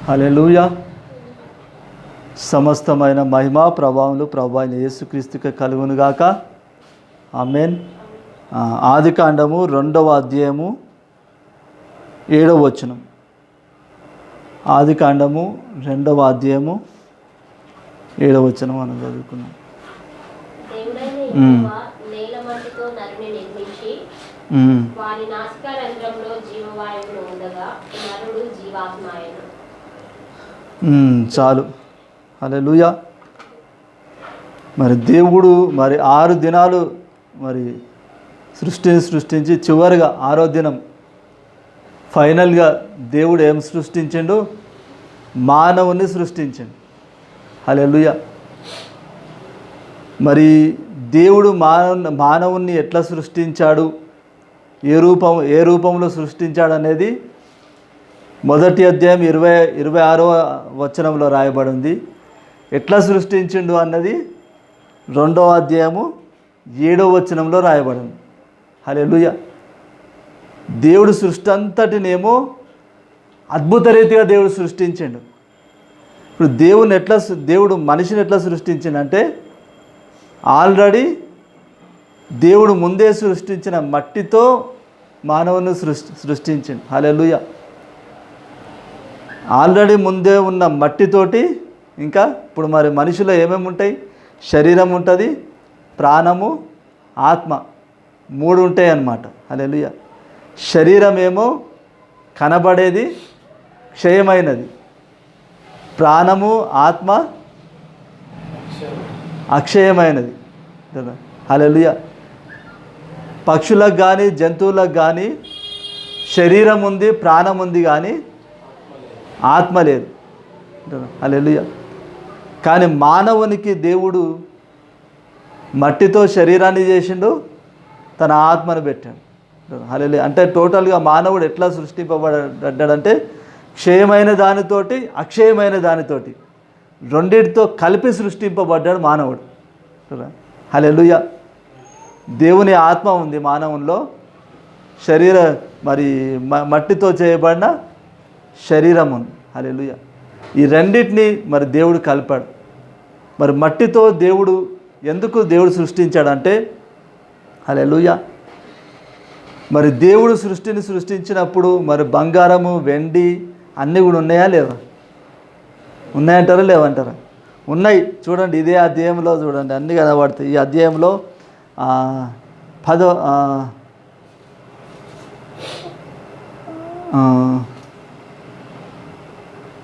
హల్లెలూయా. సమస్తమైన మహిమ ప్రభావములు ప్రభు అయిన యేసుక్రీస్తుకే కలుగునుగాక. ఆమేన్. ఆదికాండము 2వ అధ్యాయము 7వ వచనం. ఆదికాండము 2వ అధ్యాయము 7వ వచనం మనం చదువుకున్నాం. చాలు. హల్లెలూయా. మరి దేవుడు 6 దినాలు సృష్టించి చివరిగా 6వ దినం ఫైనల్గా దేవుడు ఏం సృష్టించిండు? మానవుని సృష్టించిండు. హల్లెలూయా. మరి దేవుడు మానవుని ఎట్లా సృష్టించాడు, ఏ రూపంలో సృష్టించాడు అనేది మొదటి అధ్యాయం 26వ వచనంలో రాయబడి ఉంది. ఎట్లా సృష్టించిండు అన్నది 2వ అధ్యాయము 7వ వచనంలో రాయబడింది. హల్లెలూయా. దేవుడు సృష్టి అంతటినేమో అద్భుత రీతిగా దేవుడు సృష్టించిండు. ఇప్పుడు దేవుడు మనిషిని ఎట్లా సృష్టించిండంటే ఆల్రెడీ దేవుడు ముందే సృష్టించిన మట్టితో మానవుని సృష్టించిండు. హల్లెలూయా. ఆల్రెడీ ముందే ఉన్న మట్టితోటి ఇంకా ఇప్పుడు మనిషిలో ఏమేమి ఉంటాయి? శరీరం ఉంటుంది, ప్రాణము, ఆత్మ, 3 ఉంటాయి అన్నమాట. హల్లెలూయా. శరీరం ఏమో కనబడేది, క్షయమైనది. ప్రాణము, ఆత్మ అక్షయమైనది. హల్లెలూయా. పక్షులకు కానీ జంతువులకు కానీ శరీరం ఉంది, ప్రాణం ఉంది, కానీ ఆత్మ లేదు. హల్లెలూయా. కానీ మానవునికి దేవుడు మట్టితో శరీరాన్ని చేసిండు, తన ఆత్మను పెట్టాడు. హల్లెలూయా. అంటే టోటల్గా మానవుడు ఎట్లా సృష్టింపబడ్డాడంటే క్షయమైన దానితోటి అక్షయమైన దానితోటి రెండింటితో కలిపి సృష్టింపబడ్డాడు మానవుడు. హల్లెలూయా. దేవుని ఆత్మ ఉంది మానవుల్లో, మట్టితో చేయబడిన శరీరం ఉంది. హల్లెలూయా. ఈ రెండింటిని దేవుడు కలిపాడు. మట్టితో ఎందుకు దేవుడు సృష్టించాడంటే హల్లెలూయా, దేవుడు సృష్టిని సృష్టించినప్పుడు బంగారము, వెండి అన్నీ కూడా ఉన్నాయా లేవా? ఉన్నాయంటారా లేవంటారా? ఉన్నాయి. చూడండి, ఇదే అధ్యాయంలో చూడండి, అన్నీ కనబడతాయి. ఈ అధ్యాయంలో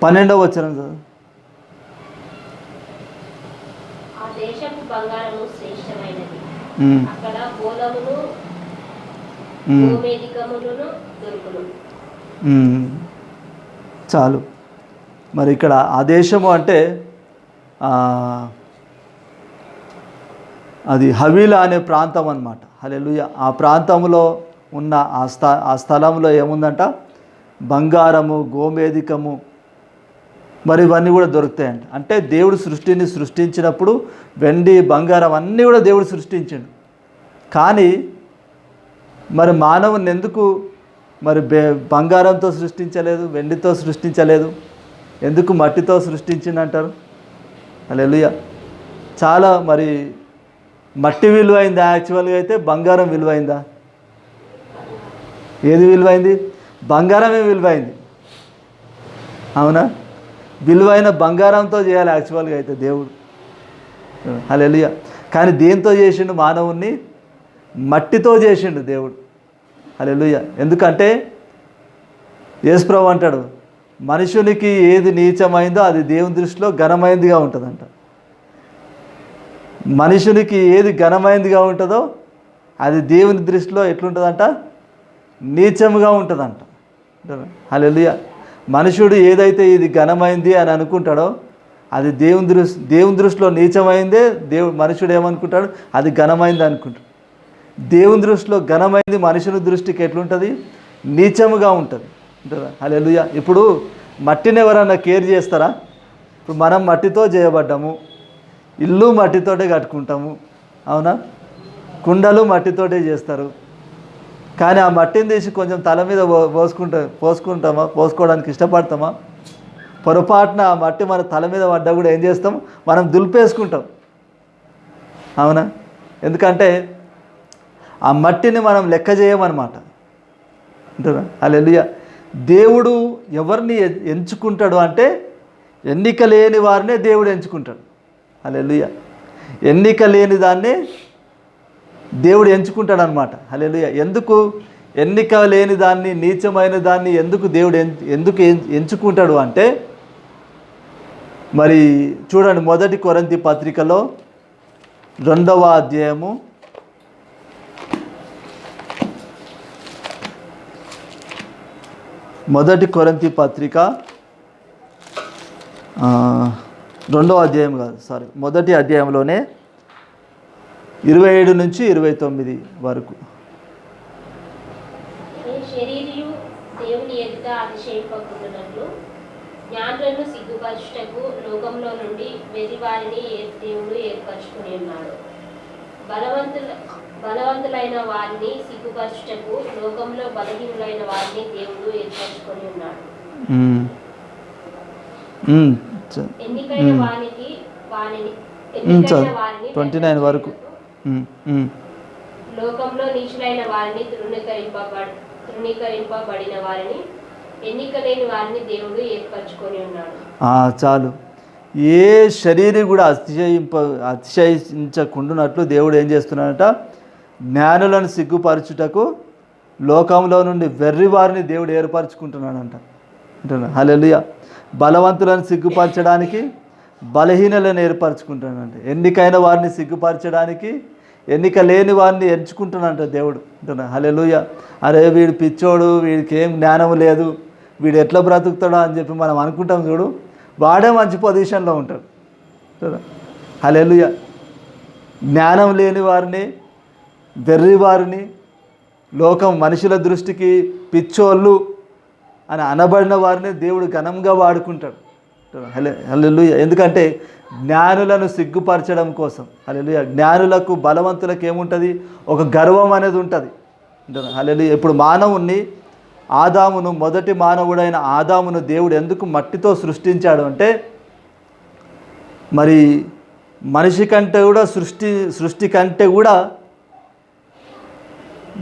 12వ వచనం చదువు. చాలు. ఇక్కడ ఆ దేశము అంటే అది హవీలా అనే ప్రాంతం అన్నమాట. హల్లెలూయా. ఆ ప్రాంతంలో ఉన్న ఆ స్థలంలో ఏముందంట? బంగారము, గోమేధికము, ఇవన్నీ కూడా దొరుకుతాయంట. అంటే దేవుడు సృష్టిని సృష్టించినప్పుడు వెండి, బంగారం అన్నీ కూడా దేవుడు సృష్టించిండు. కానీ మానవుని ఎందుకు బంగారంతో సృష్టించలేదు, వెండితో సృష్టించలేదు? ఎందుకు మట్టితో సృష్టించిందంటారు? హల్లెలూయా. చాలా మట్టి విలువైందా? యాక్చువల్గా అయితే బంగారం విలువైందా? ఏది విలువైంది? బంగారమే విలువైంది. అవునా? విలువైన బంగారంతో చేయాలి యాక్చువల్గా అయితే దేవుడు. హల్లెలూయా. కానీ దేంతో చేసిండు? మానవుణ్ణి మట్టితో చేసిండు దేవుడు. హల్లెలూయా. ఎందుకంటే యేసుప్రభు అంటాడు, మనుషునికి ఏది నీచమైందో అది దేవుని దృష్టిలో ఘనమైందిగా ఉంటుందంట. మనుషునికి ఏది ఘనమైందిగా ఉంటుందో అది దేవుని దృష్టిలో ఎట్లుంటుందంట? నీచముగా ఉంటుందంట. హల్లెలూయా. మనుషుడు ఏదైతే ఇది ఘనమైంది అని అనుకుంటాడో అది దేవుని దృష్టిలో నీచమైందే. మనుషుడు ఏమనుకుంటాడు? అది ఘనమైంది అనుకుంటాడు. దేవుని దృష్టిలో ఘనమైంది మనుషుని దృష్టికి ఎట్లుంటుంది? నీచముగా ఉంటుంది. హల్లెలూయా. ఇప్పుడు మట్టిని ఎవరన్నా కేర్ చేస్తారా? ఇప్పుడు మనం మట్టితో చేయబడ్డాము, ఇల్లు మట్టితోటే కట్టుకుంటాము, అవునా? కుండలు మట్టితోటే చేస్తారు. కానీ ఆ మట్టిని తీసి కొంచెం తల మీద పోసుకోవడానికి ఇష్టపడతామా? పొరపాటున ఆ మట్టి మన తల మీద పడ్డా కూడా ఏం చేస్తాం, మనం దులిపేసుకుంటాం. అవునా? ఎందుకంటే ఆ మట్టిని మనం లెక్క చేయమన్నమాట. అంటారా? హల్లెలూయా. దేవుడు ఎవరిని ఎంచుకుంటాడు అంటే ఎన్నిక లేని వారినే దేవుడు ఎంచుకుంటాడు. హల్లెలూయా. ఎన్నిక లేని దాన్నే దేవుడు ఎంచుకుంటాడు అనమాట. హల్లెలూయా. ఎందుకు ఎన్నిక లేని దాన్ని, నీచమైన దాన్ని ఎందుకు దేవుడు ఎందుకు ఎంచుకుంటాడు అంటే, మరి చూడండి, 1 కొరింథీ పత్రికలో 2వ అధ్యాయము 1 కొరింథీ పత్రిక 2వ అధ్యాయం కాదు, సారీ, 1వ అధ్యాయంలోనే 27 నుంచి 29 వరకు. శరీరియు దేవుని ఎదుట అతిశయింపకుండునట్లు జ్ఞానులను సిగ్గుపరచుటకు లోకంలో నుండి వెర్రివారిని దేవుడు ఏర్పరచుకుని ఉన్నాడు. బలవంతులైన వారిని సిగ్గుపరచుటకు లోకంలో బలహీనులైన వారిని దేవుడు ఏర్పరచుకొని ఉన్నాడు. ఎన్నికైన వారికి 29 వరకు లోకంలో నీచులైన వారిని, తృణీకరింపబడిన వారిని, ఎన్నిక లేని వారిని దేవుడు ఏర్పరచుకొని ఉన్నాడు. చాలు. ఏ శరీరం కూడా అతిశయించకుండానట్లు దేవుడు ఏం చేస్తున్నాడట, జ్ఞానులను సిగ్గుపరచుటకు లోకంలో నుండి వెర్రి వారిని దేవుడు ఏర్పరచుకుంటున్నాడంట. అంటున్నా. హల్లెలూయా. బలవంతులను సిగ్గుపరచడానికి బలహీనలను ఏర్పరచుకుంటానంట. ఎన్నికైన వారిని సిగ్గుపరచడానికి ఎన్నిక లేని వారిని ఎంచుకుంటున్నాడంట దేవుడు. అంటున్నా. హల్లెలూయా. అరే వీడు పిచ్చోడు, వీడికి ఏం జ్ఞానం లేదు, వీడు ఎట్లా బ్రతుకుతాడో అని చెప్పి మనం అనుకుంటాం చూడు, వాడే మంచి పొజిషన్లో ఉంటాడు. హల్లెలూయా. జ్ఞానం లేని వారిని, వెర్రి వారిని, లోకం మనుషుల దృష్టికి పిచ్చోళ్ళు అని అనబడిన వారిని దేవుడు ఘనంగా వాడుకుంటాడు. హల్లెలూయా. ఎందుకంటే జ్ఞానులను సిగ్గుపరచడం కోసం. హల్లెలూయా. జ్ఞానులకు, బలవంతులకు ఏముంటుంది, ఒక గర్వం అనేది ఉంటుంది. హల్లెలూయా. ఇప్పుడు మానవుణ్ణి, ఆదామును, మొదటి మానవుడైన ఆదామును దేవుడు ఎందుకు మట్టితో సృష్టించాడు అంటే, మరి మనిషి కంటే కూడా సృష్టి కంటే కూడా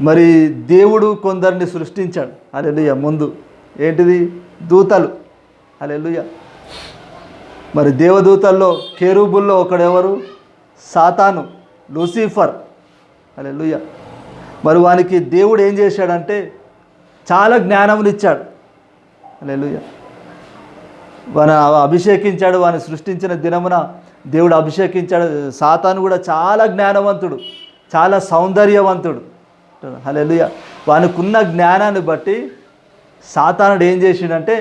మరి దేవుడు కొందరిని సృష్టించాడు. హల్లెలూయా. ముందు ఏంటిది, దూతలు. హల్లెలూయా. మరి దేవదూతల్లో కెరూబుల్లో ఒకడెవరు, సాతాను, లూసిఫర్. హల్లెలూయా. మరి వానికి దేవుడు ఏం చేశాడంటే చాలా జ్ఞానమునిచ్చాడు. హల్లెలూయా. వాని అభిషేకించాడు. వాని సృష్టించిన దినమున దేవుడు అభిషేకించాడు. సాతాను కూడా చాలా జ్ఞానవంతుడు, చాలా సౌందర్యవంతుడు. హల్లెలూయా. వానికున్న జ్ఞానాన్ని బట్టి సాతానుడు ఏం చేసిండంటే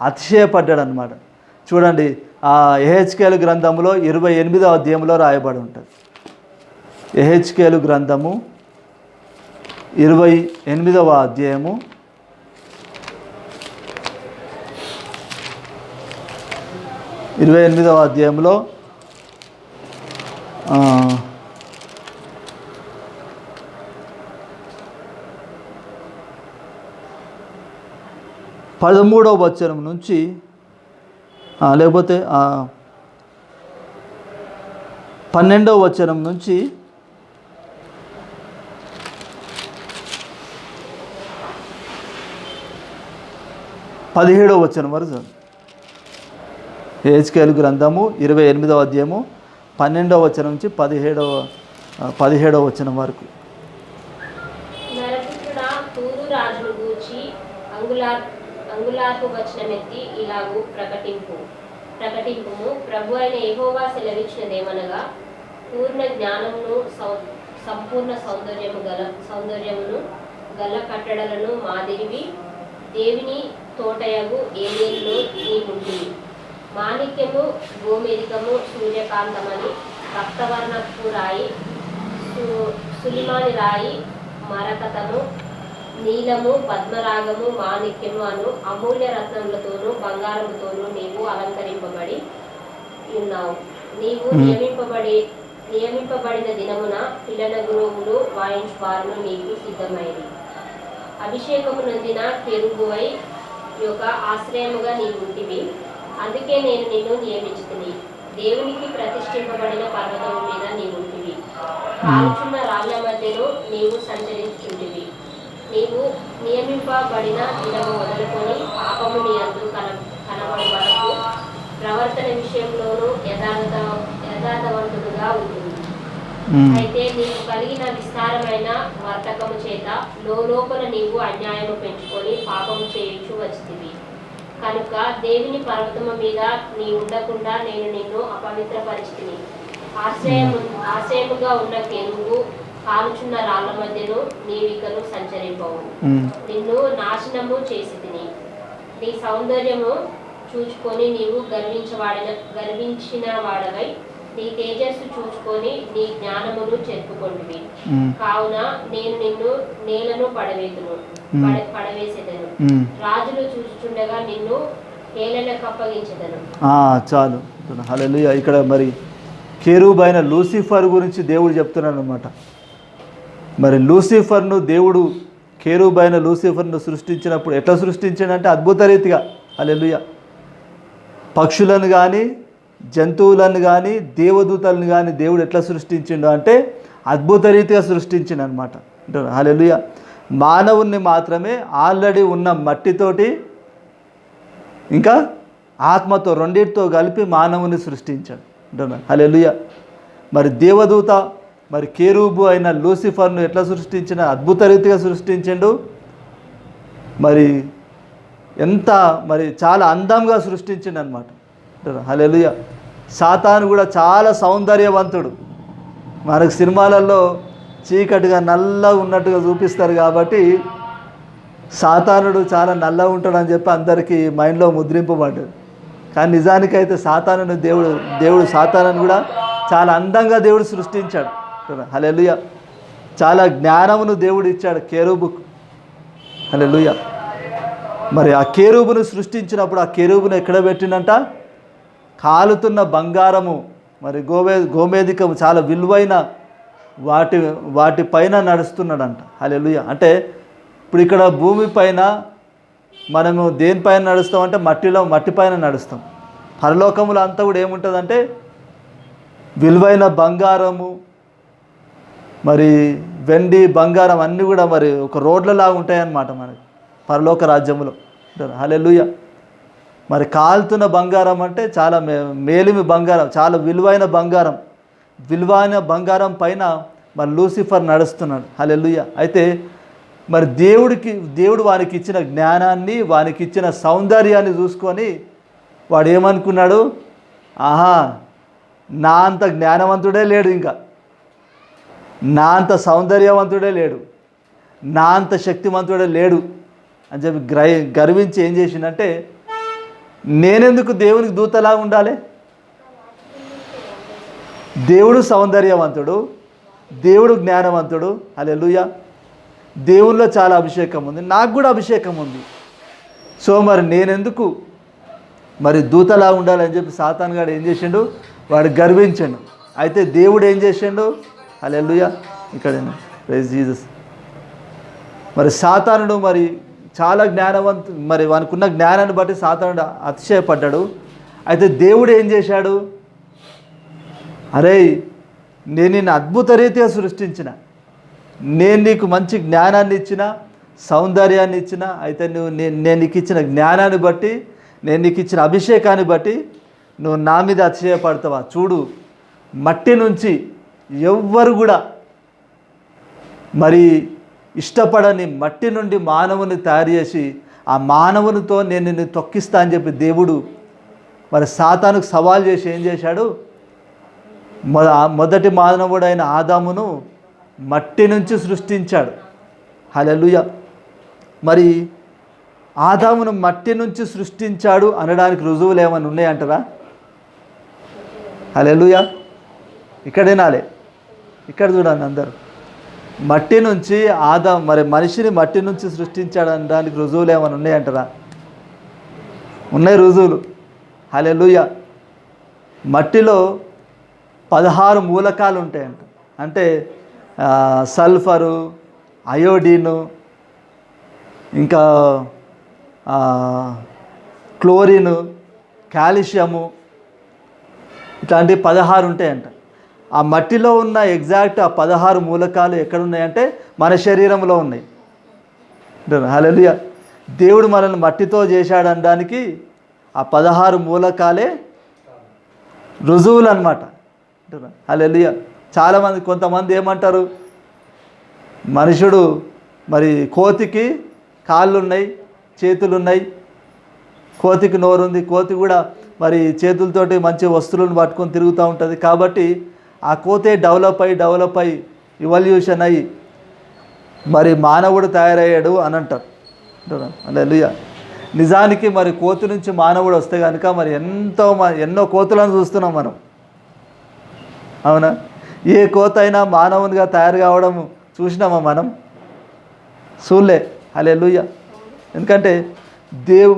అతిశయపడ్డాడు అనమాట. చూడండి, యెహెజ్కేలు గ్రంథంలో 28వ అధ్యాయంలో రాయబడి ఉంటుంది. యెహెజ్కేలు గ్రంథము 28వ అధ్యాయము 28వ అధ్యాయంలో 13వ వచనం నుంచి, లేకపోతే 12వ వచనం నుంచి 17వ వచనం వరకు. యెహెజ్కేలు గ్రంథము 28వ అధ్యాయము 12వ వచనం నుంచి 17వ వచనం వరకు. అంగుళార్పు వచనమెత్తి ఇలాగూ ప్రకటింపుము. ప్రభు అయిన యెహోవా సెలవిచ్చినదేమనగా, పూర్ణ జ్ఞానమును, సంపూర్ణ సౌందర్యమును గల కట్టడలను మాదిరివి దేవుని తోటయగు ఏదేలులో నీకుంటివి. మాణిక్యము, గోమేధికము, సూర్యకాంతమని, రక్తవర్ణపు రాయి, సులిమాని రాయి, మరకతము, నీలము, పద్మరాగము, మాణిక్యము అను అమూల్య రత్నములతోనూ బంగారముతోనూ నీవు అలంకరింపబడి ఉన్నావు. నీవు నియమింపబడిన దినమున పిల్లనగురువులు వాయించువారును నీకు సిద్ధమైంది. అభిషేకము నొందిన కెరూబువై యొక్క ఆశ్రయముగా నీవుంటివి. అందుకే నేను నిన్ను నియమించుకుని దేవునికి ప్రతిష్ఠింపబడిన పర్వతము మీద నీవుంటివి. కాల్చున్న రాళ్ల మధ్యలో నీవు సంచరించుచుంటివి. నీవు నియమింపబడిన దినము మొదలుకొని పాపము నీ అందు కనబడి వరకు ప్రవర్తన విషయంలోనూ యథార్థవంతుడుగా ఉంటుంది. అయితే నీకు కలిగిన విస్తారమైన వర్తకము చేత లోపల నీవు అన్యాయము పెంచుకొని పాపము చేయించు వచ్చితివి. కనుక దేవుని పర్వతము మీద నీ ఉండకుండా నేను నిన్ను అపవిత్రపరిచితిని. ఆశ్రయముగా ఉన్న కెరూబు కాలుచున్న రాళ్ల మధ్యలో నీవికను సంచరింపవు. నిన్ను నాశనము చేసి తిని నీ సౌందర్యము చూచుకొని నీవు గర్వించిన వాడవై నీ తేజస్సు చూచుకొని నీ జ్ఞానమును చెప్పుకొంటివి. కావున నేను నిన్ను నేలను పడవేసేదను. రాజులు చూచుచుండగా నిన్ను హేళనకు అప్పగించెదను. చాలు. హల్లెలూయా. ఇక్కడ మరి కెరూబు అయిన లూసిఫర్ గురించి దేవుడు చెప్తున్నాడు అనమాట. మరి లూసిఫర్ను దేవుడు కెరూబు అయిన లూసిఫర్ను సృష్టించినప్పుడు ఎట్లా సృష్టించాడంటే అద్భుత రీతిగా. హల్లెలూయా. పక్షులను కానీ జంతువులను కానీ దేవదూతలను కానీ దేవుడు ఎట్లా సృష్టించిండు అంటే అద్భుత రీతిగా సృష్టించిండు అనమాట. హల్లెలూయా. మానవుణ్ణి మాత్రమే ఆల్రెడీ ఉన్న మట్టితోటి ఇంకా ఆత్మతో రెండింటితో కలిపి మానవుని సృష్టించాడు. హల్లెలూయా. మరి దేవదూత మరి కెరూబు అయిన లూసిఫర్ను ఎట్లా సృష్టించిన అద్భుత రీతిగా సృష్టించిండు. మరి ఎంత మరి చాలా అందంగా సృష్టించిండు అనమాట. హల్లెలూయా. సాతాను కూడా చాలా సౌందర్యవంతుడు. మనకు సినిమాలలో చీకటిగా నల్లగా ఉన్నట్టుగా చూపిస్తారు కాబట్టి సాతానుడు చాలా నల్లగా ఉంటాడని చెప్పి అందరికీ మైండ్లో ముద్రింపబడ్డాడు. కానీ నిజానికైతే సాతానుని దేవుడు సాతానుని కూడా చాలా అందంగా దేవుడు సృష్టించాడు. హల్లెలూయా. చాలా జ్ఞానమును దేవుడు ఇచ్చాడు కెరూబుకు. హల్లెలూయా. మరి ఆ కెరూబును సృష్టించినప్పుడు ఆ కెరూబును ఎక్కడ పెట్టిందంట? కాలుతున్న బంగారము మరి గోమేధికము చాలా విలువైన వాటిపైన నడుస్తున్నాడంట. హల్లెలూయా. అంటే ఇప్పుడు ఇక్కడ భూమిపైన మనము దేనిపైన నడుస్తామంటే మట్టిపైన నడుస్తాం. పరలోకములో అంతా కూడా ఏముంటుందంటే విలువైన బంగారము మరి వెండి బంగారం అన్నీ కూడా మరి ఒక రోడ్లలాగా ఉంటాయన్నమాట మనకి పరలోక రాజ్యములో. హల్లెలూయా. మరి కాలుతున్న బంగారం అంటే చాలా మేలిమి బంగారం, చాలా విలువైన బంగారం పైన మరి లూసిఫర్ నడుస్తున్నాడు. హల్లెలూయా. అయితే మరి దేవుడు వానికి ఇచ్చిన జ్ఞానాన్ని వానికి ఇచ్చిన సౌందర్యాన్ని చూసుకొని వాడు ఏమనుకున్నాడు? ఆహా, నా అంత జ్ఞానవంతుడే లేడు, ఇంకా నా అంత సౌందర్యవంతుడే లేడు, నా అంత శక్తివంతుడే లేడు అని చెప్పి గర్వించి ఏం చేసిందంటే నేనెందుకు దేవునికి దూతలా ఉండాలి? దేవుడు సౌందర్యవంతుడు, దేవుడు జ్ఞానవంతుడు. హల్లెలూయా. దేవుల్లో చాలా అభిషేకం ఉంది, నాకు కూడా అభిషేకం ఉంది. సో మరి నేనెందుకు మరి దూతలా ఉండాలని చెప్పి సాతాను గాడు ఏం చేసిండు? వాడు గర్వించాడు. అయితే దేవుడు ఏం చేసిండు? హల్లెలూయా. ఇక్కడ ప్రైజ్ జీసస్. మరి సాతానుడు మరి చాలా మరి వానికున్న జ్ఞానాన్ని బట్టి సాతానుడు అతిశయపడ్డాడు. అయితే దేవుడు ఏం చేశాడు? అరే, నేను నిన్ను అద్భుత రీతిగా సృష్టించిన, నేను నీకు మంచి జ్ఞానాన్ని ఇచ్చిన, సౌందర్యాన్ని ఇచ్చిన, అయితే నేను నీకు ఇచ్చిన జ్ఞానాన్ని బట్టి, నేను నీకు ఇచ్చిన అభిషేకాన్ని బట్టి నువ్వు నా మీద అతిశయపడతావా? చూడు, మట్టి నుంచి ఎవ్వరు కూడా మరి ఇష్టపడని మట్టి నుండి మానవుని తయారు చేసి ఆ మానవునితో నేను నిన్ను తొక్కిస్తా అని చెప్పి దేవుడు మరి సాతానుకు సవాల్ చేసి ఏం చేశాడు? మొదటి మానవుడైన ఆదామును మట్టి నుంచి సృష్టించాడు. హల్లెలూయా. మరి ఆదామును మట్టి నుంచి సృష్టించాడు అనడానికి రుజువులు ఏమైనా ఉన్నాయంటారా? హల్లెలూయా. ఇక్కడ వినాలి, ఇక్కడ చూడండి అందరు. మట్టి నుంచి మరి మనిషిని మట్టి నుంచి సృష్టించాడు అనడానికి రుజువులు ఏమైనా ఉన్నాయంటారా? ఉన్నాయి రుజువులు. హల్లెలూయా. మట్టిలో 16 మూలకాలు ఉంటాయంట. అంటే సల్ఫరు, అయోడీను, ఇంకా క్లోరిను, కాల్షియము, ఇట్లాంటి 16 ఉంటాయంట. ఆ మట్టిలో ఉన్న ఎగ్జాక్ట్ ఆ 16 మూలకాలు ఎక్కడున్నాయంటే మన శరీరంలో ఉన్నాయి. హల్లెలూయా. దేవుడు మనల్ని మట్టితో చేశాడనడానికి ఆ 16 మూలకాలే రుజువులు అనమాట. హల్లెలూయా. చాలామంది కొంతమంది ఏమంటారు, మనుషుడు మరి కోతికి కాళ్ళు ఉన్నాయి, చేతులు ఉన్నాయి, కోతికి నోరుంది, కోతి కూడా మరి చేతులతోటి మంచి వస్తువులను పట్టుకొని తిరుగుతూ ఉంటుంది. కాబట్టి ఆ కోతే డెవలప్ అయ్యి ఇవల్యూషన్ అయ్యి మరి మానవుడు తయారయ్యాడు అని అంటారు. హల్లెలూయా. నిజానికి మరి కోతి నుంచి మానవుడు వస్తే కనుక మరి ఎన్నో కోతులను చూస్తున్నాం మనం. అవునా? ఏ కోత అయినా మానవునిగా తయారు కావడం చూసినామా మనం? చూడలే. హల్లెలూయా. ఎందుకంటే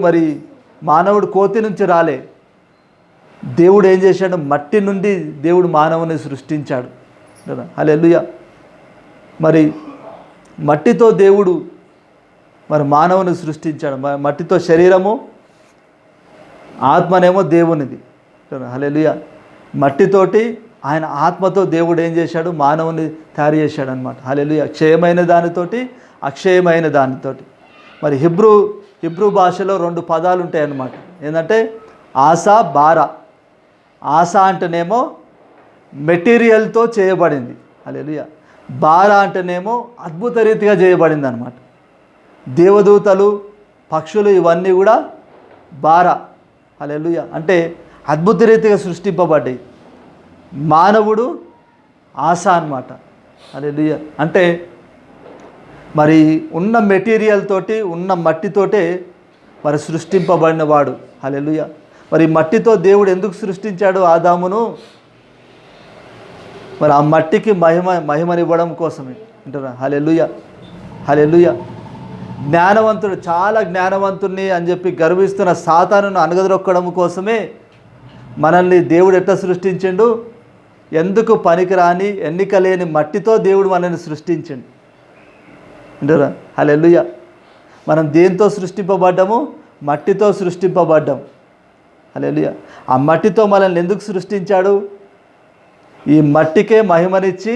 మరి మానవుడు కోతి నుంచి రాలే. దేవుడు ఏం చేశాడు, మట్టి నుండి దేవుడు మానవుని సృష్టించాడు. హల్లెలూయా. మరి మట్టితో దేవుడు మరి మానవుని సృష్టించాడు. మట్టితో శరీరము, ఆత్మనేమో దేవునిది. హల్లెలూయా. మట్టితోటి ఆయన ఆత్మతో దేవుడు ఏం చేశాడు, మానవుని తయారు చేశాడు అనమాట. హల్లెలూయా. క్షయమైన దానితోటి, అక్షయమైన దానితోటి. మరి హిబ్రూ భాషలో 2 పదాలు ఉంటాయన్నమాట. ఏంటంటే ఆశ, బార. ఆశ అంటేనేమో మెటీరియల్తో చేయబడింది. హల్లెలూయా. బార అంటేనేమో అద్భుత రీతిగా చేయబడింది అనమాట. దేవదూతలు, పక్షులు ఇవన్నీ కూడా బార. హల్లెలూయా. అంటే అద్భుత రీతిగా సృష్టింపబడ్డాయి. మానవుడు ఆశ అన్నమాట. హల్లెలూయా. అంటే మరి ఉన్న మెటీరియల్ తోటి, ఉన్న మట్టితోటే మరి సృష్టింపబడిన వాడు. హల్లెలూయా. మరి మట్టితో దేవుడు ఎందుకు సృష్టించాడు ఆదామును? మరి ఆ మట్టికి మహిమనివ్వడం కోసమే అంటారా. హల్లెలూయా. హల్లెలూయా. జ్ఞానవంతుడు, చాలా జ్ఞానవంతుణ్ణి అని చెప్పి గర్విస్తున్న సాతానును అనగదొక్కడం కోసమే మనల్ని దేవుడు ఎట్లా సృష్టించిండు? ఎందుకు పనికిరాని, ఎన్నిక లేని మట్టితో దేవుడు మనల్ని సృష్టించిండు అంటారా. హల్లెలూయా. మనం దేంతో సృష్టింపబడ్డాము? మట్టితో సృష్టింపబడ్డాం. హల్లెలూయా. ఆ మట్టితో మనల్ని ఎందుకు సృష్టించాడు? ఈ మట్టికే మహిమనిచ్చి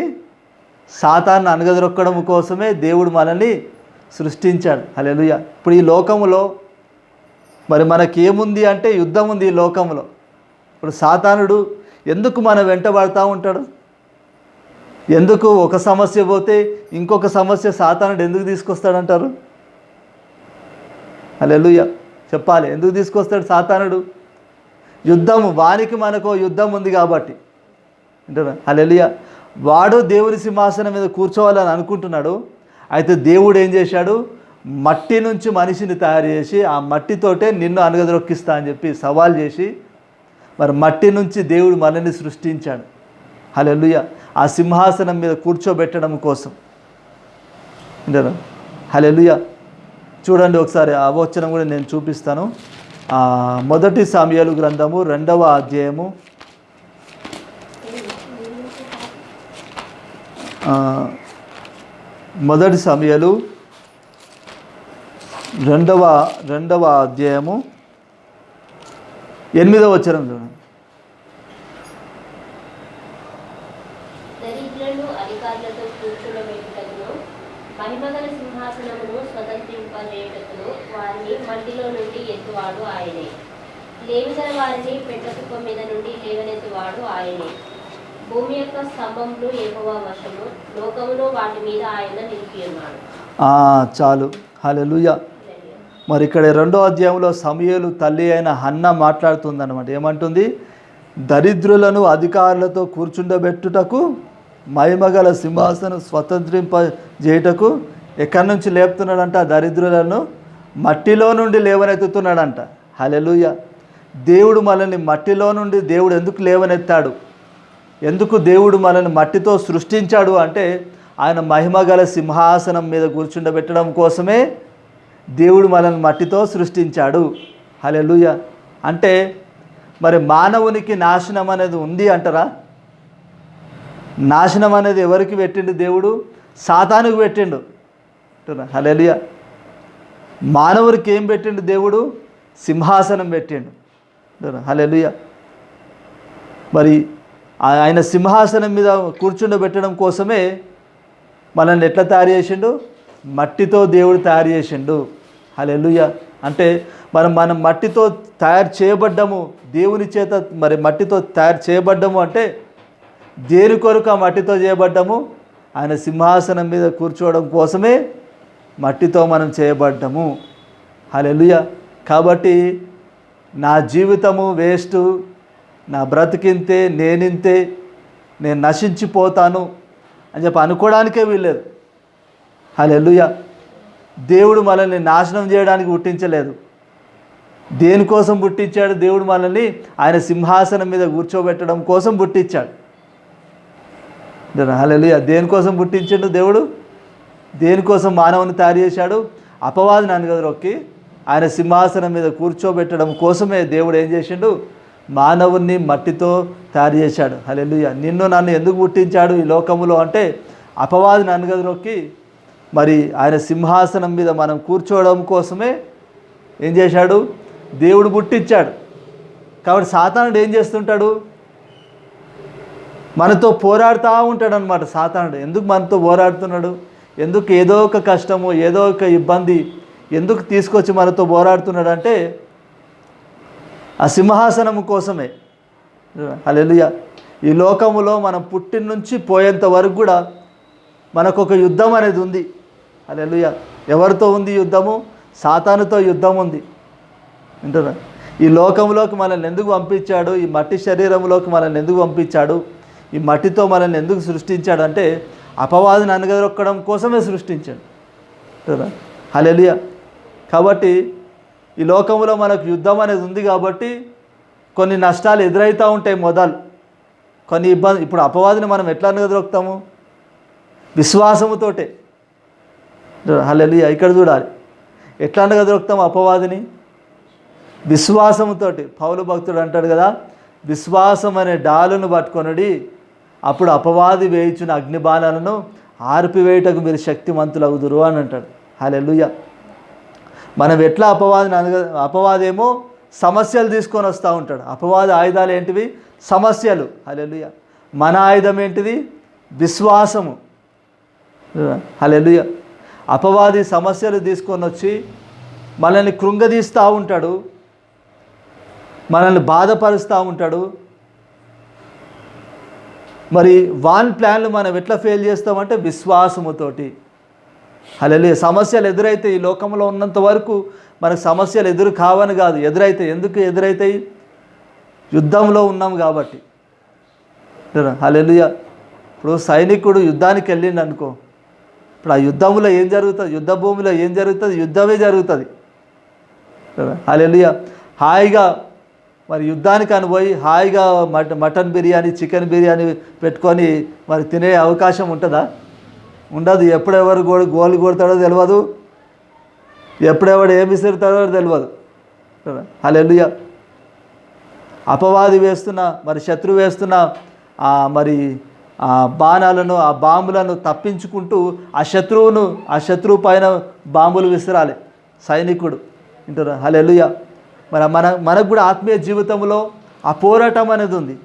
సాతాన్ని అనగదొక్కడం కోసమే దేవుడు మనల్ని సృష్టించాడు. హల్లెలూయా. ఇప్పుడు ఈ లోకములో మరి మనకేముంది అంటే యుద్ధం ఉంది ఈ లోకంలో. ఇప్పుడు సాతానుడు ఎందుకు మనం వెంటబడతా ఉంటాడు? ఎందుకు ఒక సమస్య పోతే ఇంకొక సమస్య సాతానుడు ఎందుకు తీసుకొస్తాడంటారు? హల్లెలూయా. చెప్పాలి, ఎందుకు తీసుకొస్తాడు సాతానుడు? యుద్ధము, వానికి మనకు యుద్ధం ఉంది కాబట్టి అంటారా. హల్లెలూయా. వాడు దేవుని సింహాసనం మీద కూర్చోవాలని అనుకుంటున్నాడు. అయితే దేవుడు ఏం చేశాడు? మట్టి నుంచి మనిషిని తయారు చేసి ఆ మట్టితోటే నిన్ను అనగదొక్కిస్తా అని చెప్పి సవాల్ చేసి మరి మట్టి నుంచి దేవుడు మనల్ని సృష్టించాడు. హల్లెలూయా. ఆ సింహాసనం మీద కూర్చోబెట్టడం కోసం అంటారా. హల్లెలూయా. చూడండి ఒకసారి ఆ వచనం కూడా నేను చూపిస్తాను. 1 సమూయేలు గ్రంథము 2వ అధ్యాయము 1 సమూయేలు 2వ అధ్యాయము 8వ వచనం చూడండి. దరిద్రులను అధికారులతో కూర్చుండబెట్టుటకును, మహిమగల సింహాసనమును స్వతంత్రింపజేయుటకును వారిని మట్టిలో నుండి ఎత్తువాడు ఆయనే. లేవిగల వారిని పెద్ద కుప్ప మీద నుండి లేవనెత్తువాడు ఆయనే. భూమి యొక్క స్తంభములు యెహోవా వశము, లోకమును వాటి మీద ఆయన నిలిపి ఉన్నాడు. చాలు. హల్లెలూయా. మరి ఇక్కడ 2వ అధ్యాయంలో సమూయేలు తల్లి అయిన హన్న మాట్లాడుతుందన్నమాట. ఏమంటుంది? దరిద్రులను అధికారులతో కూర్చుండబెట్టుటకు, మహిమగల సింహాసనం స్వతంత్రింపజేయుటకు ఎక్కడి నుంచి లేపుతున్నాడంట? దరిద్రులను మట్టిలో నుండి లేవనెత్తుతున్నాడంట. హల్లెలూయా. దేవుడు మనల్ని మట్టిలో నుండి దేవుడు ఎందుకు లేవనెత్తాడు? ఎందుకు దేవుడు మనల్ని మట్టితో సృష్టించాడు అంటే ఆయన మహిమగల సింహాసనం మీద కూర్చుండబెట్టడం కోసమే దేవుడు మనల్ని మట్టితో సృష్టించాడు. హల్లెలూయా. అంటే మరి మానవునికి నాశనం అనేది ఉంది అంటారా? నాశనం అనేది ఎవరికి పెట్టిండు దేవుడు? సాతానుకు పెట్టిండు. హల్లెలూయా. మానవునికి ఏం పెట్టిండు దేవుడు? సింహాసనం పెట్టిండు. హల్లెలూయా. మరి ఆయన సింహాసనం మీద కూర్చుండబెట్టడం కోసమే మనల్ని ఎట్లా తయారు చేసిండు? మట్టితో దేవుడు తయారు చేసిండు. హల్లెలూయా. అంటే మనం మట్టితో తయారు చేయబడ్డము, దేవుని చేత మరి మట్టితో తయారు చేయబడ్డము అంటే దేని కొరకు ఆ మట్టితో చేయబడ్డము? ఆయన సింహాసనం మీద కూర్చోవడం కోసమే మట్టితో మనం చేయబడ్డము. హల్లెలూయా. కాబట్టి నా జీవితము వేస్ట్, నా బ్రతికింతే, నేనింతే, నేను నశించిపోతాను అని చెప్పి అనుకోవడానికే వీల్లేదు. హల్లెలూయా. దేవుడు మనల్ని నాశనం చేయడానికి పుట్టించలేదు. దేనికోసం పుట్టించాడు? దేవుడు మనల్ని ఆయన సింహాసనం మీద కూర్చోబెట్టడం కోసం పుట్టించాడు. హల్లెలూయా. దేనికోసం పుట్టించాడు దేవుడు? దేనికోసం మానవుని తయారు చేశాడు? అపవాదిని అనగదొక్కి ఆయన సింహాసనం మీద కూర్చోబెట్టడం కోసమే దేవుడు ఏం చేసిండు? మానవుణ్ణి మట్టితో తయారు చేశాడు. హల్లెలూయా. నిన్ను నన్ను ఎందుకు పుట్టించాడు ఈ లోకములో అంటే అపవాదిని అనగదొక్కి మరి ఆయన సింహాసనం మీద మనం కూర్చోవడం కోసమే ఏం చేశాడు? దేవుడు పుట్టించాడు. కాబట్టి సాతానుడు ఏం చేస్తుంటాడు? మనతో పోరాడుతూ ఉంటాడు అన్నమాట. సాతానుడు ఎందుకు మనతో పోరాడుతున్నాడు? ఎందుకు ఏదో ఒక కష్టము, ఏదో ఒక ఇబ్బంది ఎందుకు తీసుకొచ్చి మనతో పోరాడుతున్నాడు అంటే ఆ సింహాసనం కోసమే. హల్లెలూయా. ఈ లోకములో మనం పుట్టిన నుంచి పోయేంత వరకు కూడా మనకు ఒక యుద్ధం అనేది ఉంది. హల్లెలూయా. ఎవరితో ఉంది యుద్ధము? సాతానుతో యుద్ధం ఉంది. వింటారా? ఈ లోకంలోకి మనల్ని ఎందుకు పంపించాడు? ఈ మట్టి శరీరంలోకి మనల్ని ఎందుకు పంపించాడు? ఈ మట్టితో మనల్ని ఎందుకు సృష్టించాడు అంటే అపవాదిని అనగదొక్కడం కోసమే సృష్టించాడు. హల్లెలూయా. కాబట్టి ఈ లోకంలో మనకు యుద్ధం అనేది ఉంది కాబట్టి కొన్ని నష్టాలు ఎదురవుతూ ఉంటాయి. కొన్ని ఇబ్బంది. ఇప్పుడు అపవాదిని మనం ఎట్లా అనగదొక్కుతాము? విశ్వాసముతోటే. హల్లెలూయా. ఇక్కడ చూడాలి, ఎట్లా అనగదొక్కుతాము అపవాదిని? విశ్వాసముతోటి. పౌలు భక్తుడు అంటాడు కదా, విశ్వాసం అనే డాలును పట్టుకొనుడి, అప్పుడు అపవాది వేయించిన అగ్నిబాణాలను ఆర్పివేయుటకు మీరు శక్తిమంతులగుదురు అని అంటాడు. హల్లెలూయా. మనం ఎట్లా అపవాదేమో సమస్యలు తీసుకొని వస్తూ ఉంటాడు. అపవాది ఆయుధాలు ఏంటివి? సమస్యలు. హల్లెలూయా. మన ఆయుధం ఏంటిది? విశ్వాసము. హల్లెలూయా. అపవాది సమస్యలు తీసుకొని వచ్చి మనల్ని కృంగదీస్తూ ఉంటాడు, మనల్ని బాధపరుస్తూ ఉంటాడు. మరి వాన్ ప్లాన్లు మనం ఎట్లా ఫెయిల్ చేస్తామంటే విశ్వాసముతోటి. హల్లెలూయా. సమస్యలు ఎదురైతే ఈ లోకంలో ఉన్నంత వరకు మనకు సమస్యలు ఎదురు కావని కాదు, ఎదురైతే. ఎందుకు ఎదురైతాయి? యుద్ధంలో ఉన్నాం కాబట్టి. హల్లెలూయా. ఇప్పుడు సైనికుడు యుద్ధానికి వెళ్ళిండు అనుకో, ఇప్పుడు ఆ యుద్ధంలో ఏం జరుగుతుంది? యుద్ధ భూమిలో ఏం జరుగుతుంది? యుద్ధమే జరుగుతుంది. హల్లెలూయా. హాయిగా మరి యుద్ధానికి అనుపోయి హాయిగా మటన్ బిర్యానీ, చికెన్ బిర్యానీ పెట్టుకొని మరి తినే అవకాశం ఉంటుందా? ఉండదు. ఎప్పుడెవరు గోలు కొడతాడో తెలియదు, ఎప్పుడెవడు ఏమి విసురుతాడో తెలియదు. హల్లెలూయా. అపవాది వేస్తున్న మరి శత్రువు వేస్తున్న మరి ఆ బాణాలను, ఆ బాంబులను తప్పించుకుంటూ ఆ శత్రువు పైన బాంబులు విసిరాలి సైనికుడు. వింటారా? హల్లెలూయా. మరి మనకు కూడా ఆత్మీయ జీవితంలో ఆ పోరాటం అనేది ఉంది.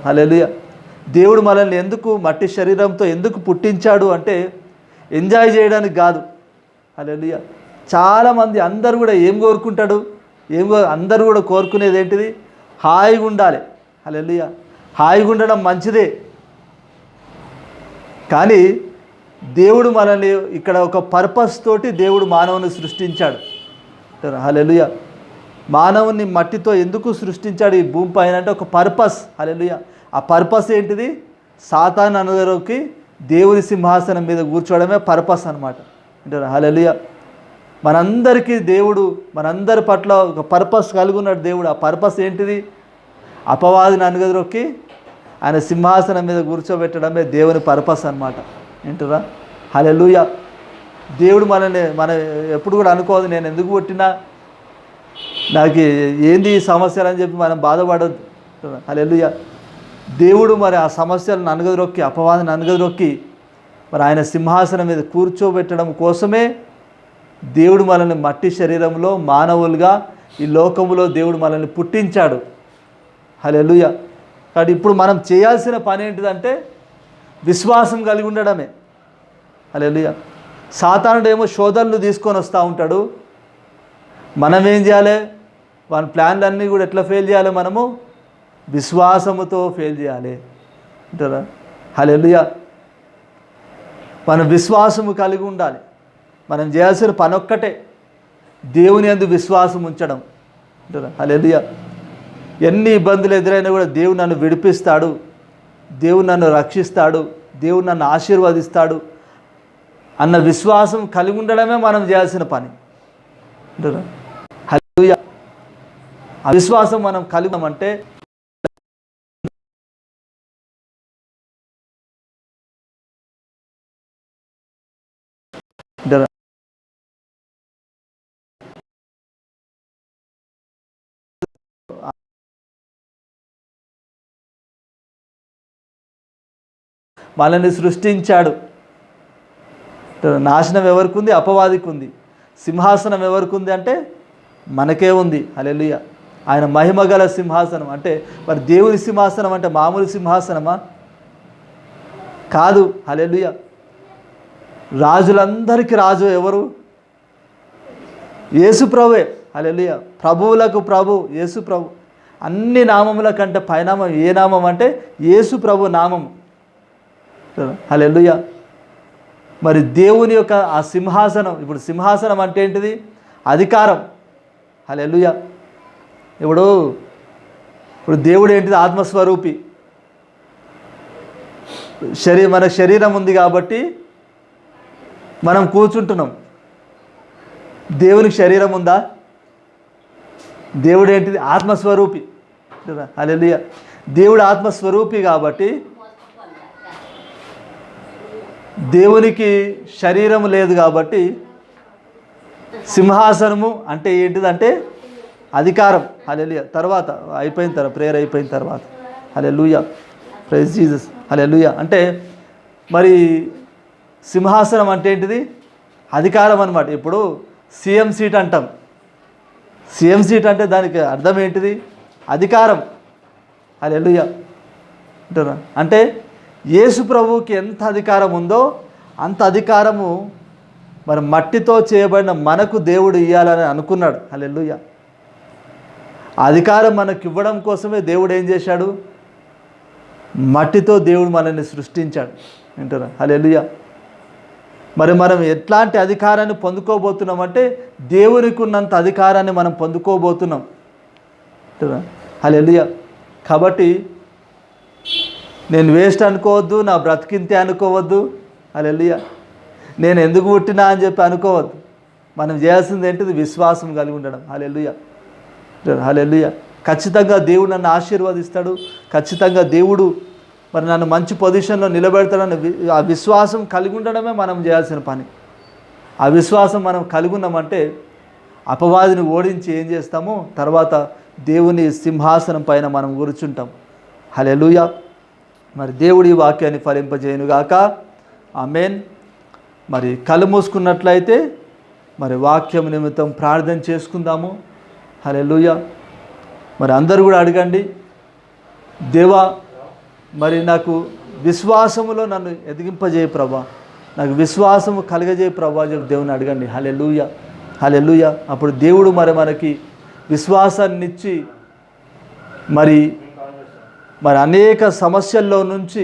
హల్లెలూయా. దేవుడు మనల్ని ఎందుకు మట్టి శరీరంతో ఎందుకు పుట్టించాడు అంటే ఎంజాయ్ చేయడానికి కాదు. హల్లెలూయా. చాలామంది అందరూ కూడా ఏం కోరుకుంటాడు? అందరూ కూడా కోరుకునేది ఏంటిది? హాయిగా ఉండాలి. హల్లెలూయా. హాయిగా ఉండడం మంచిదే, కానీ దేవుడు మనల్ని ఇక్కడ ఒక పర్పస్ తోటి దేవుడు మానవుని సృష్టించాడు. హల్లెలూయా. మానవుని మట్టితో ఎందుకు సృష్టించాడు ఈ భూమి పైన అంటే ఒక పర్పస్. హల్లెలూయా. ఆ పర్పస్ ఏంటిది? సాతాను అనుదరోకి దేవుని సింహాసనం మీద కూర్చోవడమే పర్పస్ అన్నమాట. అంటారా? హల్లెలూయా. మనందరికీ దేవుడు మనందరి పట్ల ఒక పర్పస్ కలిగి ఉన్నాడు దేవుడు. ఆ పర్పస్ ఏంటిది? అపవాదిని అనగదొక్కి ఆయన సింహాసనం మీద కూర్చోబెట్టడమే దేవుని పర్పస్ అన్నమాట. ఏంటరా? హల్లెలూయా. దేవుడు మనం ఎప్పుడు కూడా అనుకోదు నేను ఎందుకు పుట్టినా, నాకు ఏంది ఈ సమస్యలు అని చెప్పి మనం బాధపడద్దు. హల్లెలూయా. దేవుడు మరి ఆ సమస్యలను అనగదొక్కి, అపవాదిని అనగదొక్కి మరి ఆయన సింహాసనం మీద కూర్చోబెట్టడం కోసమే దేవుడు మనల్ని మట్టి శరీరంలో మానవులుగా ఈ లోకములో దేవుడు మనల్ని పుట్టించాడు. హల్లెలూయా. కాబట్టి ఇప్పుడు మనం చేయాల్సిన పని ఏంటిదంటే విశ్వాసం కలిగి ఉండడమే. హల్లెలూయా. సాతానుడేమో శోధనలు తీసుకొని వస్తూ ఉంటాడు. మనం ఏం చేయాలి? వాని ప్లాన్లన్నీ కూడా ఎట్లా ఫెయిల్ చేయాలి? మనము విశ్వాసముతో ఫెయిల్ చేయాలి అంటారా? హల్లెలూయా. మనం విశ్వాసము కలిగి ఉండాలి. మనం చేయాల్సిన పని ఒక్కటే, దేవుని యందు విశ్వాసం ఉంచడం అంటారా? హల్లెలూయా. ఎన్ని ఇబ్బందులు ఎదురైనా కూడా దేవుడు నన్ను విడిపిస్తాడు, దేవుడు నన్ను రక్షిస్తాడు, దేవుడు నన్ను ఆశీర్వదిస్తాడు అన్న విశ్వాసం కలిగి ఉండడమే మనం చేయాల్సిన పని అంటారా? హల్లెలూయా. ఆ విశ్వాసం మనం కలిగి ఉన్నామంటే మనల్ని సృష్టించాడు. నాశనం ఎవరికి ఉంది? అపవాదికి ఉంది. సింహాసనం ఎవరికి ఉంది అంటే మనకే ఉంది. హల్లెలూయా. ఆయన మహిమగల సింహాసనం. అంటే మరి దేవుని సింహాసనం అంటే మామూలు సింహాసనమా? కాదు. హల్లెలూయా. రాజులందరికీ రాజు ఎవరు? యేసు ప్రభువే. హల్లెలూయా. ప్రభువులకు ప్రభు యేసు ప్రభు. అన్ని నామముల కంటే పైనామం ఏ నామం అంటే యేసు ప్రభు నామము. హల్లెలూయా. మరి దేవుని యొక్క ఆ సింహాసనం, ఇప్పుడు సింహాసనం అంటే ఏంటిది? అధికారం. హల్లెలూయా. ఇప్పుడు దేవుడు ఏంటిది? ఆత్మస్వరూపి. మన శరీరం ఉంది కాబట్టి మనం కూర్చుంటున్నాం. దేవునికి శరీరం ఉందా? దేవుడు ఏంటిది? ఆత్మస్వరూపి. హల్లెలూయా. దేవుడు ఆత్మస్వరూపి కాబట్టి దేవునికి శరీరం లేదు కాబట్టి సింహాసనము అంటే ఏంటిదంటే అధికారం. హల్లెలూయా. తర్వాత అయిపోయిన తర్వాత ప్రేయర్ అయిపోయిన తర్వాత హల్లెలూయా, ప్రైజ్ జీసస్. హల్లెలూయా. అంటే మరి సింహాసనం అంటే ఏంటిది? అధికారం అన్నమాట. ఇప్పుడు సీఎం సీట్ అంటాం. సీఎం సీట్ అంటే దానికి అర్థం ఏంటిది? అధికారం. హల్లెలూయా అంటారా? అంటే యేసు ప్రభువుకి ఎంత అధికారం ఉందో అంత అధికారము మరి మట్టితో చేయబడిన మనకు దేవుడు ఇవ్వాలని అనుకున్నాడు. హల్లెలూయా. ఆ అధికారం మనకు ఇవ్వడం కోసమే దేవుడు ఏం చేశాడు? మట్టితో దేవుడు మనల్ని సృష్టించాడు. వింటారా? హల్లెలూయా. మరి మనం ఎట్లాంటి అధికారాన్ని పొందుకోబోతున్నామంటే దేవునికి ఉన్నంత అధికారాన్ని మనం పొందుకోబోతున్నాం. హల్లెలూయా. కాబట్టి నేను వేస్ట్ అనుకోవద్దు, నా బ్రతికింతే అనుకోవద్దు. హల్లెలూయా. నేను ఎందుకు పుట్టినా అని చెప్పి అనుకోవద్దు. మనం చేయాల్సింది ఏంటిది? విశ్వాసం కలిగి ఉండడం. హల్లెలూయా. హల్లెలూయా. ఖచ్చితంగా దేవుడు నన్ను ఆశీర్వదిస్తాడు, ఖచ్చితంగా దేవుడు మరి నన్ను మంచి పొజిషన్లో నిలబెడతాడని ఆ విశ్వాసం కలిగి ఉండడమే మనం చేయాల్సిన పని. ఆ విశ్వాసం మనం కలిగి ఉన్నామంటే అపవాదిని ఓడించి ఏం చేస్తామో తర్వాత దేవుని సింహాసనం పైన మనం కూర్చుంటాం. హల్లెలూయా. మరి దేవుడి వాక్యాన్ని ఫలింపజేయునుగాక. ఆమేన్. మరి కళ్ళు మూసుకున్నట్లయితే మరి వాక్యం నిమిత్తం ప్రార్థన చేసుకుందాము. హల్లెలూయా. మరి అందరూ కూడా అడగండి, దేవా మరి నాకు విశ్వాసములో నన్ను ఎదిగింపజేయ ప్రభా, నాకు విశ్వాసము కలగజేయ ప్రభా చెప్పి దేవుని అడగండి. హల్లెలూయా. హల్లెలూయా. అప్పుడు దేవుడు మరి మనకి విశ్వాసాన్ని ఇచ్చి మరి అనేక సమస్యల్లో నుంచి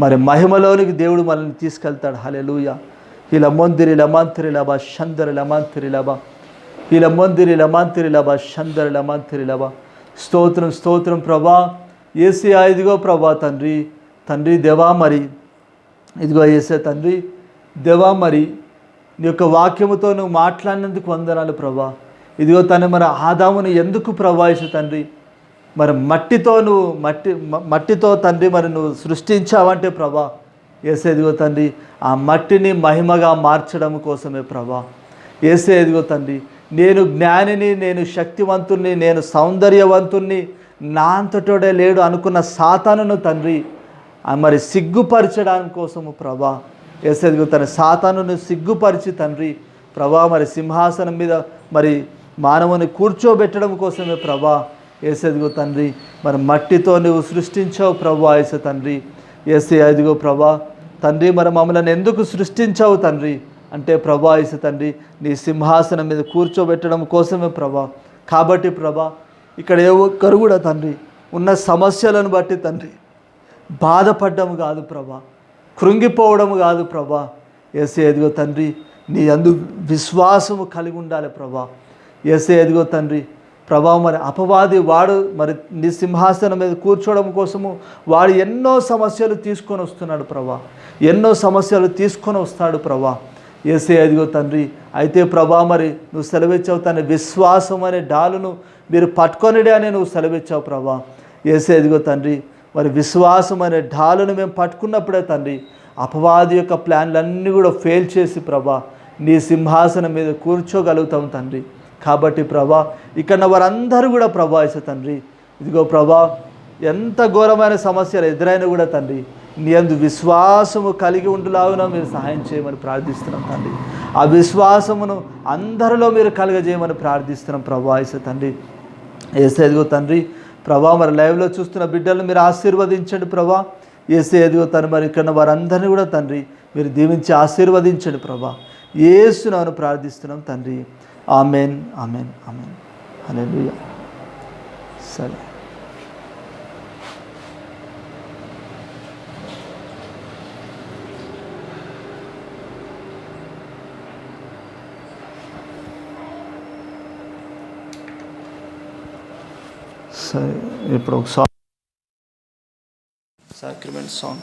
మరి మహిమలోనికి దేవుడు మనల్ని తీసుకెళ్తాడు. హల్లెలూయా. ఇలా మొందిరి లమాంతిరి లబా షందరి లమాంతిరి లబా, ఇలా మొందిరి లమాంతిరి లబా షందరి లమాంతిరి లబా. స్తోత్రం స్తోత్రం ప్రభా. యేసయ్యా ఇదిగో ప్రభా తండ్రి, తండ్రి దేవా మరి ఇదిగో యేసయ్యా తండ్రి దేవా మరి నీ యొక్క వాక్యముతో నువ్వు మాట్లాడినందుకు వందనాలు ప్రభా. ఇదిగో తను మరి ఆదామును ఎందుకు ప్రభా యేసు తండ్రి మరి మట్టితో తండ్రి మరి నువ్వు సృష్టించావంటే ప్రభా యేసయ్యా ఇదిగో తండ్రి ఆ మట్టిని మహిమగా మార్చడం కోసమే ప్రభా. యేసయ్యా ఇదిగో తండ్రి నేను జ్ఞానిని, నేను శక్తివంతుణ్ణి, నేను సౌందర్యవంతుణ్ణి, నా అంతటోడే లేడు అనుకున్న సాతానును తండ్రి మరి సిగ్గుపరచడానికి కోసము ప్రభా యేసయ్యా ఇదిగో తన సాతానును సిగ్గుపరిచి తండ్రి ప్రభా మరి సింహాసనం మీద మరి మానవుని కూర్చోబెట్టడం కోసమే ప్రభా యేసు ఎదుగో తండ్రి మరి మట్టితో నువ్వు సృష్టించావు ప్రభా యేసు తండ్రి యేసు ఎదుగో ప్రభా తండ్రి మరి మమ్మల్ని ఎందుకు సృష్టించావు తండ్రి అంటే ప్రభా యేసు తండ్రి నీ సింహాసనం మీద కూర్చోబెట్టడం కోసమే ప్రభా. కాబట్టి ప్రభా ఇక్కడ ఏ ఒక్కరు కూడా తండ్రి ఉన్న సమస్యలను బట్టి తండ్రి బాధపడ్డం కాదు ప్రభా, కృంగిపోవడం కాదు ప్రభా. యేసు ఎదుగో తండ్రి నీ అందు విశ్వాసము కలిగి ఉండాలి ప్రభా. యేసు ఎదుగో తండ్రి ప్రభా మరి అపవాది వాడు మరి నీ సింహాసనం మీద కూర్చోవడం కోసము వాడు ఎన్నో సమస్యలు తీసుకొని వస్తున్నాడు ప్రభా, ఎన్నో సమస్యలు తీసుకొని వస్తాడు ప్రభా. యేసు ఎదుగో తండ్రి అయితే ప్రభా మరి నువ్వు సెలవిచ్చావు తండ్రి విశ్వాసం అనే డాలును మీరు పట్టుకొనిడే అని నువ్వు సెలవిచ్చావు ప్రభా. యేసు ఎదుగో తండ్రి మరి విశ్వాసం అనే డాలును మేము పట్టుకున్నప్పుడే తండ్రి అపవాది యొక్క ప్లాన్లన్నీ కూడా ఫెయిల్ చేసి ప్రభా నీ సింహాసనం మీద కూర్చోగలుగుతాం తండ్రి. కాబట్టి ప్రభా ఇక్కడ వారందరూ కూడా ప్రభా యేసు తండ్రి ఇదిగో ప్రభా ఎంత ఘోరమైన సమస్యలు ఎదురైనా కూడా తండ్రి నీ యందు విశ్వాసము కలిగి ఉండులాగున మీరు సహాయం చేయమని ప్రార్థిస్తున్నాం తండ్రి. ఆ విశ్వాసమును అందరిలో మీరు కలుగజేయమని ప్రార్థిస్తున్నాం ప్రభా యేసు తండ్రి. యేసు ఎదుగో తండ్రి ప్రభా మరి లైవ్లో చూస్తున్న బిడ్డలను మీరు ఆశీర్వదించండి ప్రభా. యేసు ఎదుగో తండ్రి మరి ఇక్కడ వారందరినీ కూడా తండ్రి మీరు దీవించి ఆశీర్వదించండి ప్రభా. యేసునామమున ప్రార్థిస్తున్నాం తండ్రి. Amen amen amen. హల్లెలూయా. సరే సరే ఇప్పుడు ఒక సాంగ్ సాక్రిమెంట్ సాంగ్